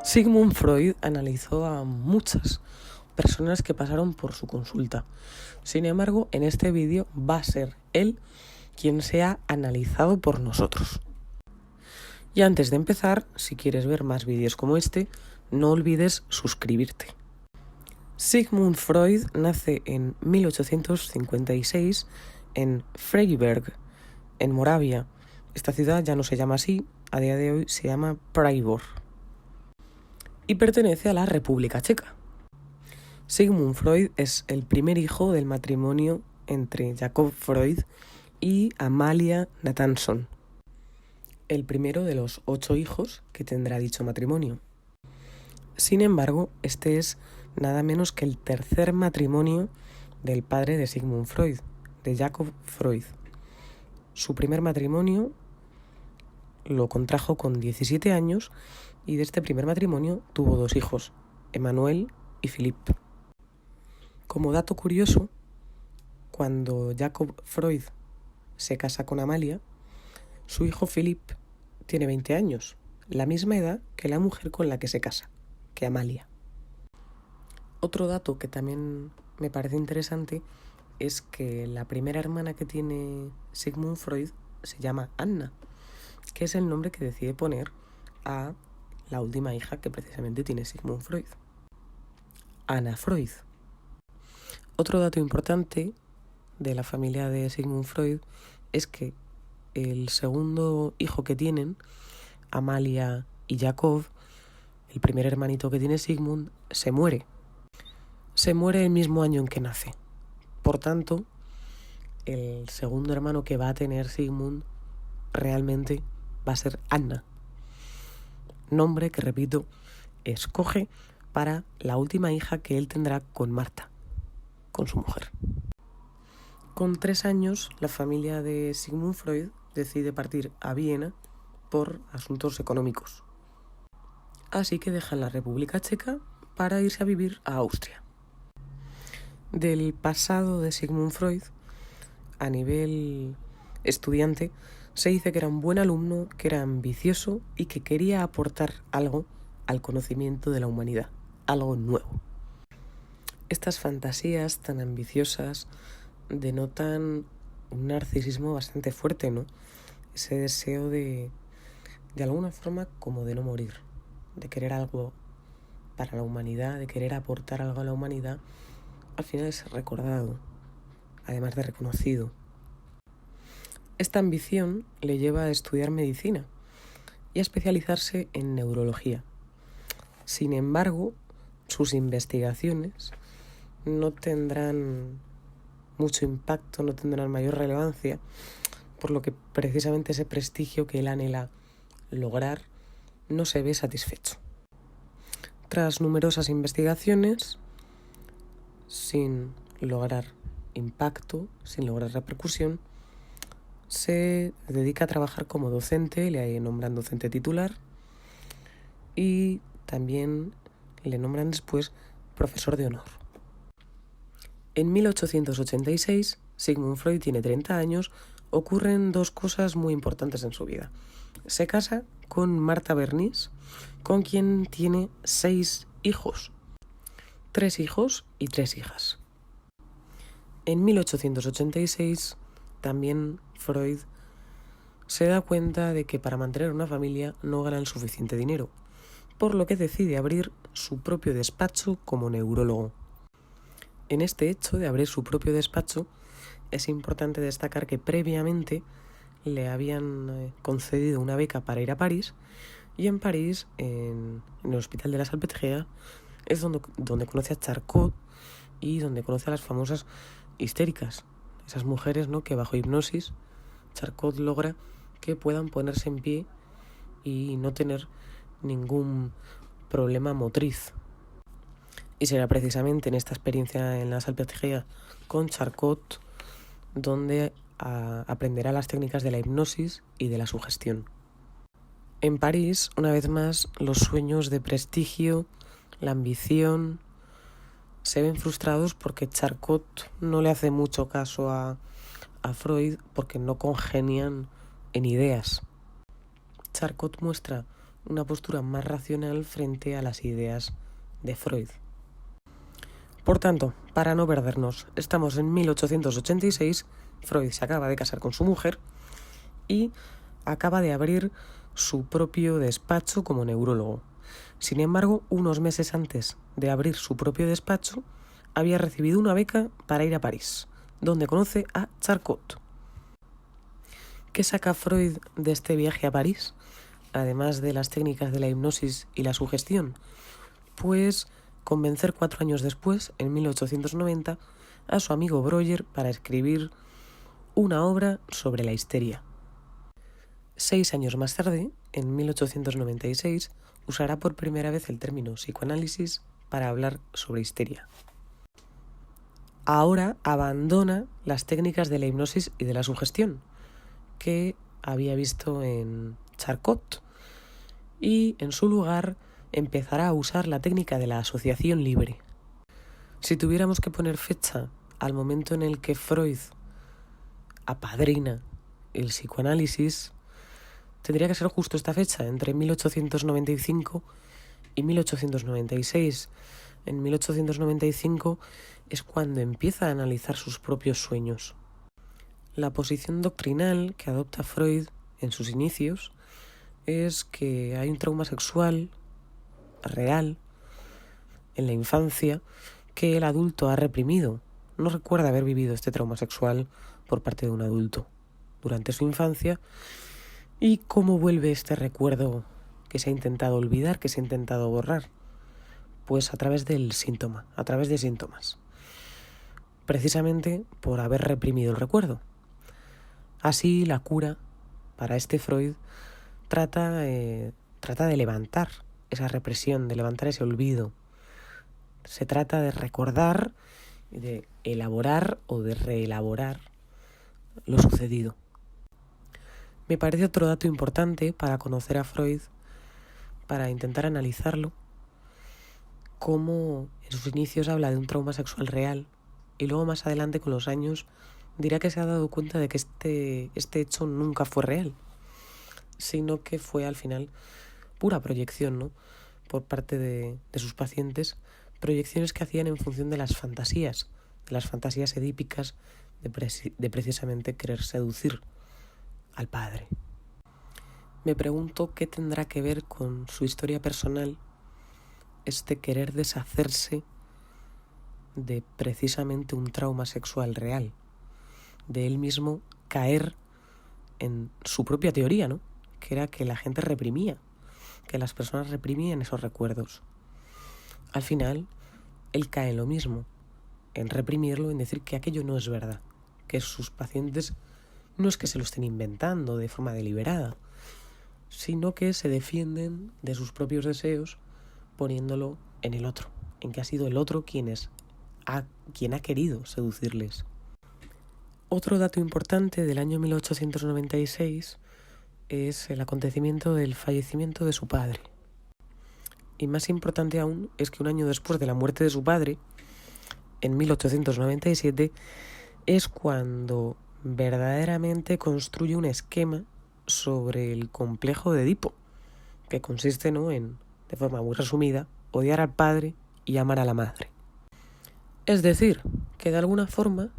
Sigmund Freud analizó a muchas personas que pasaron por su consulta. Sin embargo, en este vídeo va a ser él quien sea analizado por nosotros. Y antes de empezar, si quieres ver más vídeos como este, no olvides suscribirte. Sigmund Freud nace en 1856 en Freiberg, en Moravia. Esta ciudad ya no se llama así, a día de hoy se llama Freiburg. Y pertenece a la República Checa. Sigmund Freud es el primer hijo del matrimonio entre Jakob Freud y Amalia Nathanson, el primero de los 8 hijos que tendrá dicho matrimonio. Sin embargo, este es nada menos que el tercer matrimonio del padre de Sigmund Freud, de Jakob Freud. Su primer matrimonio lo contrajo con 17 años y de este primer matrimonio tuvo 2 hijos, Emmanuel y Philippe. Como dato curioso, cuando Jakob Freud se casa con Amalia, su hijo Philippe tiene 20 años, la misma edad que la mujer con la que se casa, que Amalia. Otro dato que también me parece interesante es que la primera hermana que tiene Sigmund Freud se llama Anna, que es el nombre que decide poner a la última hija que precisamente tiene Sigmund Freud, Anna Freud. Otro dato importante de la familia de Sigmund Freud es que el segundo hijo que tienen, Amalia y Jakob, el primer hermanito que tiene Sigmund, se muere. Se muere el mismo año en que nace. Por tanto, el segundo hermano que va a tener Sigmund realmente va a ser Anna. Nombre que, repito, escoge para la última hija que él tendrá con Marta, con su mujer. Con 3 años, la familia de Sigmund Freud decide partir a Viena por asuntos económicos. Así que dejan la República Checa para irse a vivir a Austria. Del pasado de Sigmund Freud, a nivel estudiante, se dice que era un buen alumno, que era ambicioso y que quería aportar algo al conocimiento de la humanidad, algo nuevo. Estas fantasías tan ambiciosas denotan un narcisismo bastante fuerte, ¿no? Ese deseo de alguna forma como de no morir, de querer algo para la humanidad, de querer aportar algo a la humanidad, al final es recordado, además de reconocido. Esta ambición le lleva a estudiar medicina y a especializarse en neurología. Sin embargo, sus investigaciones no tendrán mucho impacto, no tendrán mayor relevancia, por lo que precisamente ese prestigio que él anhela lograr no se ve satisfecho. Tras numerosas investigaciones, sin lograr impacto, sin lograr repercusión, se dedica a trabajar como docente, le nombran docente titular y también le nombran después profesor de honor. En 1886, Sigmund Freud tiene 30 años, ocurren 2 cosas muy importantes en su vida. Se casa con Martha Bernis, con quien tiene 6 hijos, 3 hijos y 3 hijas. En 1886 también Freud se da cuenta de que para mantener una familia no gana el suficiente dinero, por lo que decide abrir su propio despacho como neurólogo. En este hecho de abrir su propio despacho es importante destacar que previamente le habían concedido una beca para ir a París, y en París, en el Hospital de la Salpêtrière, es donde conoce a Charcot y donde conoce a las famosas histéricas, esas mujeres, ¿no?, que bajo hipnosis Charcot logra que puedan ponerse en pie y no tener ningún problema motriz. Y será precisamente en esta experiencia en la Salpêtrière con Charcot donde aprenderá las técnicas de la hipnosis y de la sugestión. En París, una vez más, los sueños de prestigio, la ambición, se ven frustrados porque Charcot no le hace mucho caso a Freud porque no congenian en ideas. Charcot muestra una postura más racional frente a las ideas de Freud. Por tanto, para no perdernos, estamos en 1886, Freud se acaba de casar con su mujer y acaba de abrir su propio despacho como neurólogo. Sin embargo, unos meses antes de abrir su propio despacho, había recibido una beca para ir a París, donde conoce a Charcot. ¿Qué saca Freud de este viaje a París, además de las técnicas de la hipnosis y la sugestión? Pues convencer 4 años después, en 1890, a su amigo Breuer para escribir una obra sobre la histeria. 6 años más tarde, en 1896, usará por primera vez el término psicoanálisis para hablar sobre histeria. Ahora abandona las técnicas de la hipnosis y de la sugestión que había visto en Charcot y en su lugar empezará a usar la técnica de la asociación libre. Si tuviéramos que poner fecha al momento en el que Freud apadrina el psicoanálisis, tendría que ser justo esta fecha, entre 1895 y 1896. En 1895 es cuando empieza a analizar sus propios sueños. La posición doctrinal que adopta Freud en sus inicios es que hay un trauma sexual real en la infancia que el adulto ha reprimido. No recuerda haber vivido este trauma sexual por parte de un adulto durante su infancia. ¿Y cómo vuelve este recuerdo que se ha intentado olvidar, que se ha intentado borrar? Pues a través del síntoma, a través de síntomas. Precisamente por haber reprimido el recuerdo. Así la cura para este Freud trata de levantar esa represión, de levantar ese olvido. Se trata de recordar, de elaborar o de reelaborar lo sucedido. Me parece otro dato importante para conocer a Freud, para intentar analizarlo, cómo en sus inicios habla de un trauma sexual real y luego más adelante con los años dirá que se ha dado cuenta de que este hecho nunca fue real, sino que fue al final pura proyección, ¿no? Por parte de sus pacientes, proyecciones que hacían en función de las fantasías edípicas de precisamente querer seducir al padre. Me pregunto qué tendrá que ver con su historia personal este querer deshacerse de precisamente un trauma sexual real, de él mismo caer en su propia teoría, ¿no? Que era que la gente reprimía, que las personas reprimían esos recuerdos. Al final, él cae en lo mismo, en reprimirlo, en decir que aquello no es verdad, que sus pacientes no es que se lo estén inventando de forma deliberada, sino que se defienden de sus propios deseos poniéndolo en el otro, en que ha sido el otro quien ha querido seducirles. Otro dato importante del año 1896 es el acontecimiento del fallecimiento de su padre. Y más importante aún es que un año después de la muerte de su padre, en 1897, es cuando verdaderamente construye un esquema sobre el complejo de Edipo, que consiste, ¿no?, en, de forma muy resumida, odiar al padre y amar a la madre. Es decir, que de alguna forma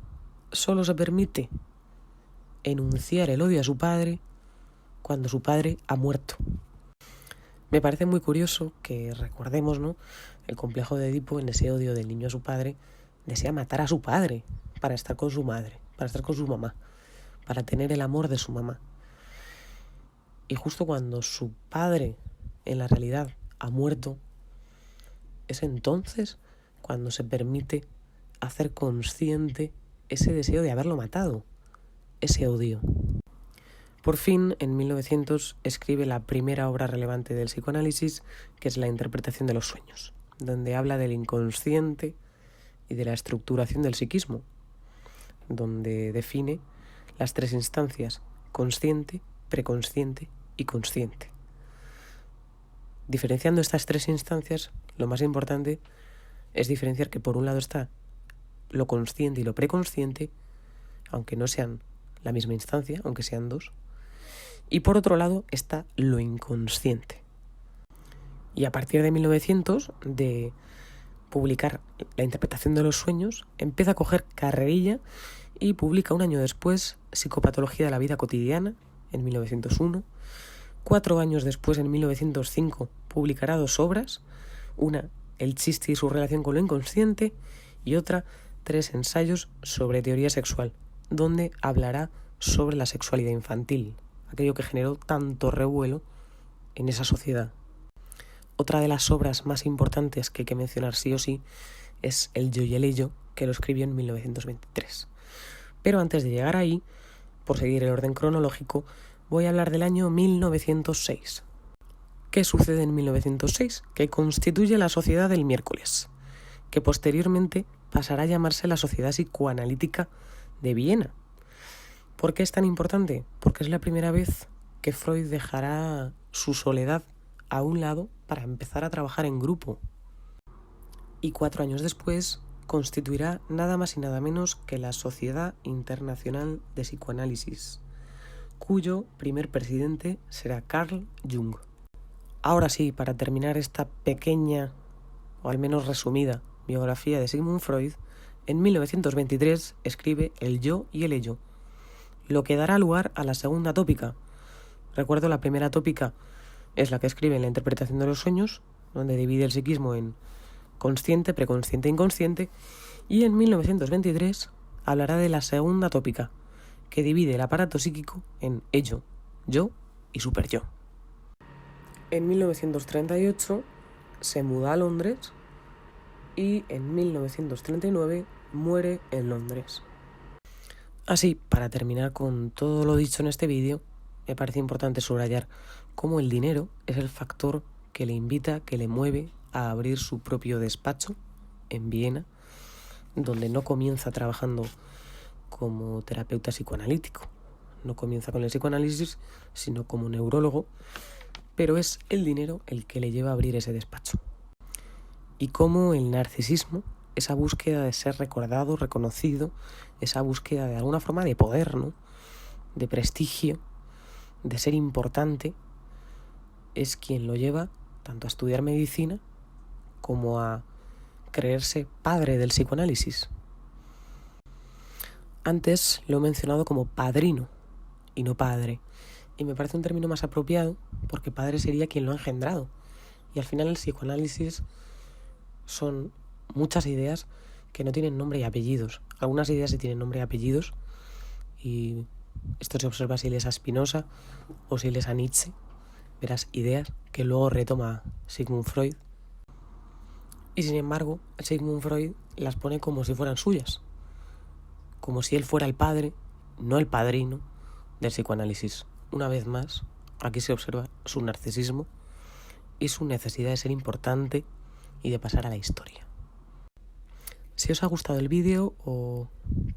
solo se permite enunciar el odio a su padre cuando su padre ha muerto. Me parece muy curioso que recordemos, ¿no?, el complejo de Edipo, en ese odio del niño a su padre, desea matar a su padre para estar con su madre, para estar con su mamá, para tener el amor de su mamá. Y justo cuando su padre, en la realidad, ha muerto, es entonces cuando se permite hacer consciente ese deseo de haberlo matado, ese odio. Por fin, en 1900, escribe la primera obra relevante del psicoanálisis, que es La interpretación de los sueños, donde habla del inconsciente y de la estructuración del psiquismo, donde define las 3 instancias: consciente, preconsciente y consciente. Diferenciando estas 3 instancias, lo más importante es diferenciar que por un lado está lo consciente y lo preconsciente, aunque no sean la misma instancia, aunque sean 2, y por otro lado está lo inconsciente, Y a partir de 1900, de publicar La interpretación de los sueños, empieza a coger carrerilla y publica un año después Psicopatología de la vida cotidiana, en 1901. 4 años después, en 1905, publicará 2 obras, una, El chiste y su relación con lo inconsciente, y otra, 3 ensayos sobre teoría sexual, donde hablará sobre la sexualidad infantil, aquello que generó tanto revuelo en esa sociedad. Otra de las obras más importantes que hay que mencionar sí o sí es El yo y el ello, que lo escribió en 1923. Pero antes de llegar ahí, por seguir el orden cronológico, voy a hablar del año 1906. ¿Qué sucede en 1906? Que constituye la Sociedad del Miércoles, que posteriormente pasará a llamarse la Sociedad Psicoanalítica de Viena. ¿Por qué es tan importante? Porque es la primera vez que Freud dejará su soledad a un lado para empezar a trabajar en grupo. Y 4 años después constituirá nada más y nada menos que la Sociedad Internacional de Psicoanálisis, cuyo primer presidente será Carl Jung. Ahora sí, para terminar esta pequeña, o al menos resumida, biografía de Sigmund Freud, en 1923 escribe El yo y el ello, lo que dará lugar a la segunda tópica. Recuerdo, la primera tópica es la que escribe en La interpretación de los sueños, donde divide el psiquismo en consciente, preconsciente e inconsciente, y en 1923 hablará de la segunda tópica, que divide el aparato psíquico en ello, yo y superyo. En 1938 se muda a Londres y en 1939 muere en Londres. Así, para terminar con todo lo dicho en este vídeo, me parece importante subrayar cómo el dinero es el factor que le invita, que le mueve a abrir su propio despacho en Viena, donde no comienza trabajando como terapeuta psicoanalítico, no comienza con el psicoanálisis, sino como neurólogo, pero es el dinero el que le lleva a abrir ese despacho. Y cómo el narcisismo, esa búsqueda de ser recordado, reconocido, esa búsqueda de alguna forma de poder, ¿no?, de prestigio, de ser importante, es quien lo lleva tanto a estudiar medicina como a creerse padre del psicoanálisis. Antes lo he mencionado como padrino y no padre, y me parece un término más apropiado porque padre sería quien lo ha engendrado, y al final el psicoanálisis son muchas ideas que no tienen nombre y apellidos. Algunas ideas sí tienen nombre y apellidos, y esto se observa si lees a Spinoza o si lees a Nietzsche. Verás ideas que luego retoma Sigmund Freud, y sin embargo Sigmund Freud las pone como si fueran suyas, como si él fuera el padre, no el padrino del psicoanálisis. Una vez más, aquí se observa su narcisismo y su necesidad de ser importante y de pasar a la historia. Si os ha gustado el vídeo o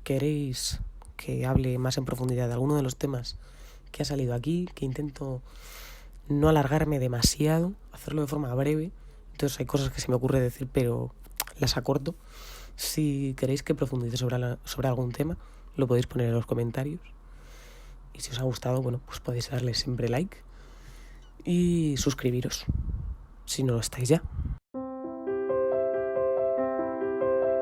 queréis que hable más en profundidad de alguno de los temas que ha salido aquí, que intento no alargarme demasiado, hacerlo de forma breve, entonces hay cosas que se me ocurre decir pero las acorto. Si queréis que profundice sobre algún tema, lo podéis poner en los comentarios, y si os ha gustado, bueno, pues podéis darle siempre like y suscribiros si no lo estáis ya.